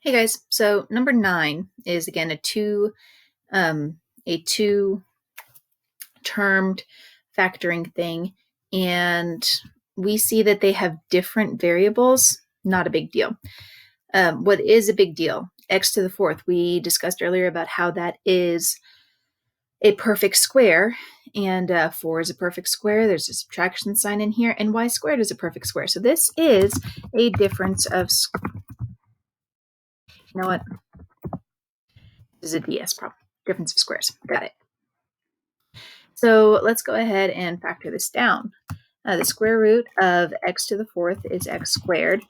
Hey guys, so number 9 is again a two termed factoring thing, and we see that they have different variables. Not a big deal. What is a big deal? X to the fourth. We discussed earlier about how that is a perfect square, and 4 is a perfect square. There's a subtraction sign in here, and y squared is a perfect square. So this is a difference of, you know what? This is a DS problem. Difference of squares. Got it. So let's go ahead and factor this down. The square root of x to the fourth is x squared.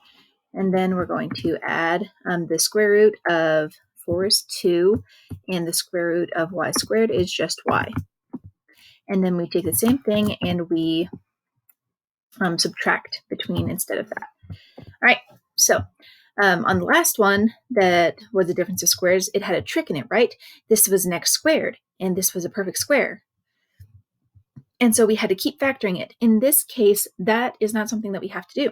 And then we're going to add the square root of 4 is 2, and the square root of y squared is just y. And then we take the same thing and we subtract between instead of that. All right, so on the last one that was a difference of squares, it had a trick in it, right? This was an x squared, and this was a perfect square. And so we had to keep factoring it. In this case, that is not something that we have to do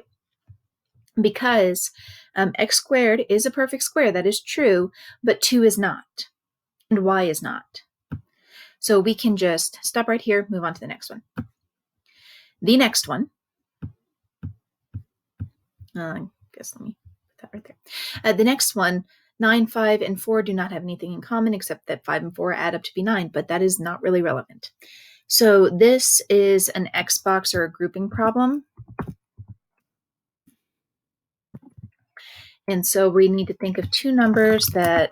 because x squared is a perfect square. That is true, but 2 is not, and y is not. So we can just stop right here, move on to the next one. The next one, I guess let me put that right there. The next one, 9, 5, and 4 do not have anything in common except that 5 and 4 add up to be 9, but that is not really relevant. So this is an X box or a grouping problem. And so we need to think of two numbers that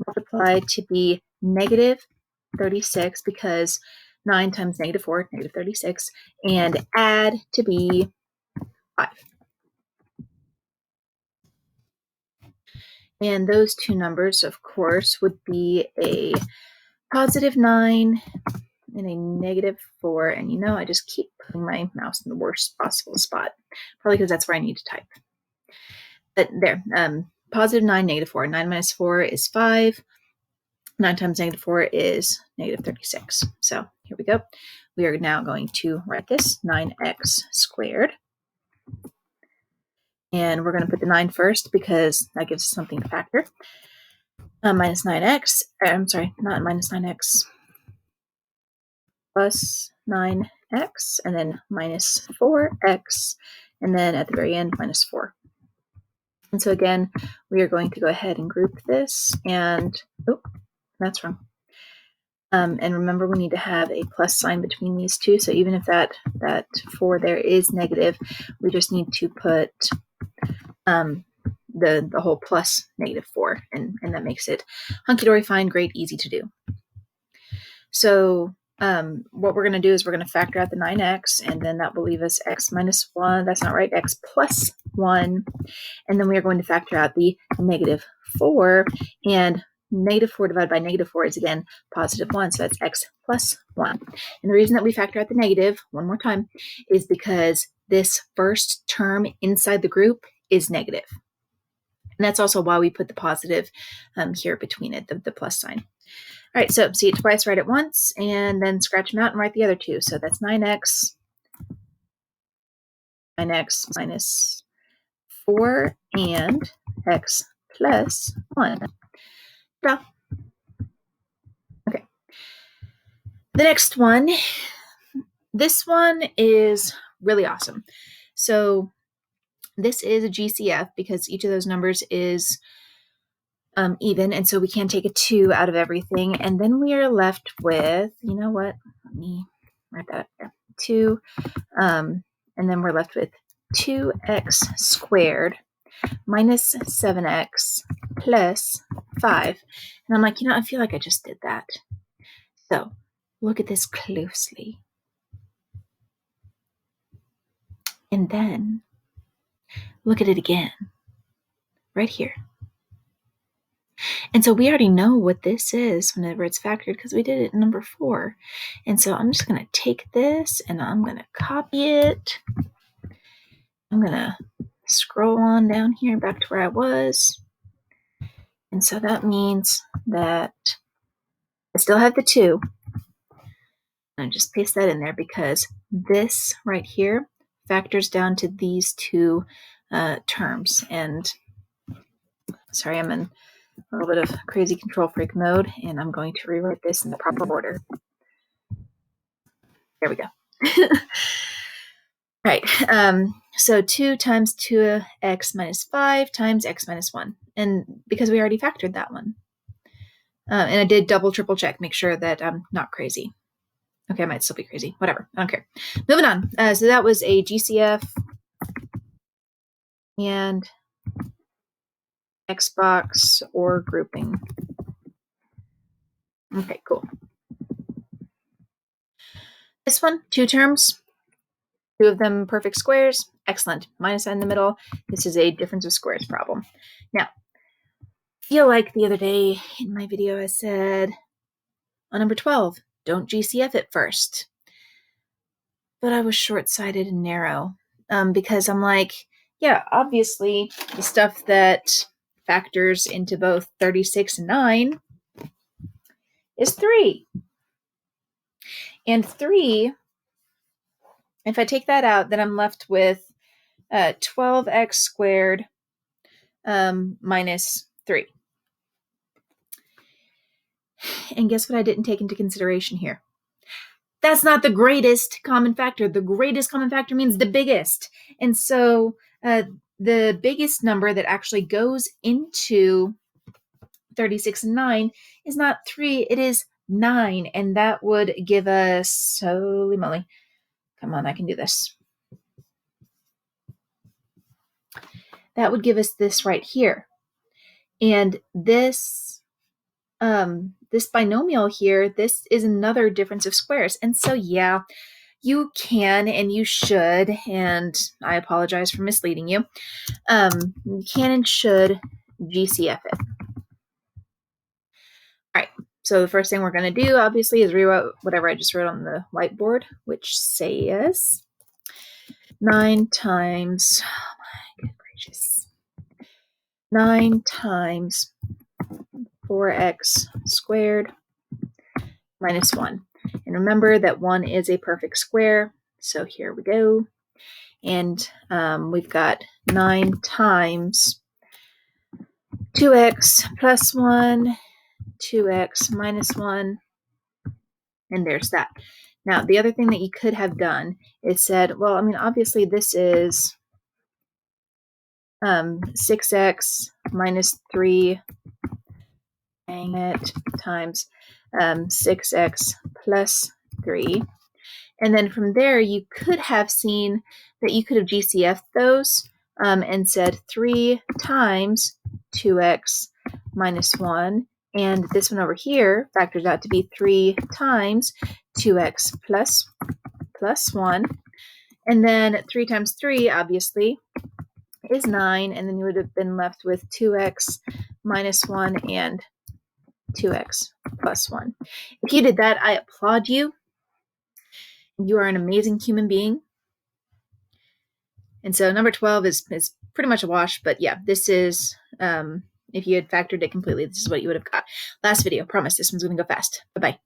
multiply to be negative 36 because 9 times negative 4, negative 36, and add to be 5. And those two numbers, of course, would be a positive 9 and a negative 4. And you know, I just keep putting my mouse in the worst possible spot, probably because that's where I need to type. But there, positive 9, negative 4. 9 minus 4 is 5. 9 times negative 4 is negative 36. So here we go. We are now going to write this 9x squared. And we're going to put the 9 first because that gives us something to factor. Minus 9x, I'm sorry, not minus 9x, plus 9x, and then minus 4x, and then at the very end, minus 4. And so again, we are going to go ahead and group this, and, oh, that's wrong. And remember, we need to have a plus sign between these two. So even if that 4 there is negative, we just need to put the whole plus negative 4, and that makes it hunky-dory fine, great, easy to do. So what we're going to do is we're going to factor out the 9x, and then that will leave us x minus 1. That's not right, x plus 1. And then we are going to factor out the negative 4, and negative 4 divided by negative 4 is, again, positive 1, so that's x plus 1. And the reason that we factor out the negative, one more time, is because this first term inside the group is negative. And that's also why we put the positive here between it, the plus sign. All right, so see it twice, write it once, and then scratch them out and write the other two. So that's 9x minus 4, and x plus 1. Duh. Okay. The next one, this one is really awesome. So this is a GCF because each of those numbers is even, and so we can take a 2 out of everything, and then we are left with, you know what, let me write that up there, 2, and then we're left with 2x squared minus 7x plus 5. And I'm like, you know, I feel like I just did that. So look at this closely. And then look at it again, right here. And so we already know what this is whenever it's factored because we did it in number 4. And so I'm just going to take this and I'm going to copy it. I'm going to scroll on down here back to where I was. And so that means that I still have the 2. And I just paste that in there because this right here factors down to these two terms. And Sorry, I'm in a little bit of crazy control freak mode, and I'm going to rewrite this in the proper order. There we go. Right. So 2 times 2x minus 5 times x minus 1. And because we already factored that one. And I did double, triple check, make sure that I'm not crazy. Okay, I might still be crazy. Whatever. I don't care. Moving on. So that was a GCF and Xbox or grouping. Okay, cool. This one, 2 terms, 2 of them perfect squares. Excellent. Minus in the middle. This is a difference of squares problem. Now, I feel like the other day in my video I said, on number 12, don't GCF it first. But I was short-sighted and narrow because I'm like, yeah, obviously the stuff that factors into both 36 and 9 is 3. And 3, if I take that out, then I'm left with 12x squared minus 3. And guess what I didn't take into consideration here? That's not the greatest common factor. The greatest common factor means the biggest. And so the biggest number that actually goes into 36 and 9 is not 3, it is 9. And that would give us, holy moly, come on, I can do this. That would give us this right here. And this binomial here, this is another difference of squares. And so, yeah, you can and you should, and I apologize for misleading you, you can and should GCF it. All right, so the first thing we're going to do, obviously, is rewrite whatever I just wrote on the whiteboard, which says 9 times, oh my good gracious, 9 times 4x squared minus 1. And remember that 1 is a perfect square, so here we go. And we've got 9 times 2x plus 1, 2x minus 1, and there's that. Now, the other thing that you could have done is said, well, I mean, obviously this is 6x minus 3 times 6x plus 3. And then from there, you could have seen that you could have GCF'd those and said 3 times 2x minus 1. And this one over here factors out to be 3 times 2x plus 1. And then 3 times 3, obviously, is 9. And then you would have been left with 2x minus 1 and 2x plus 1. If you did that, I applaud you. You are an amazing human being. And so number 12 is pretty much a wash, but yeah, this is, if you had factored it completely, this is what you would have got. Last video, promise, this one's going to go fast. Bye-bye.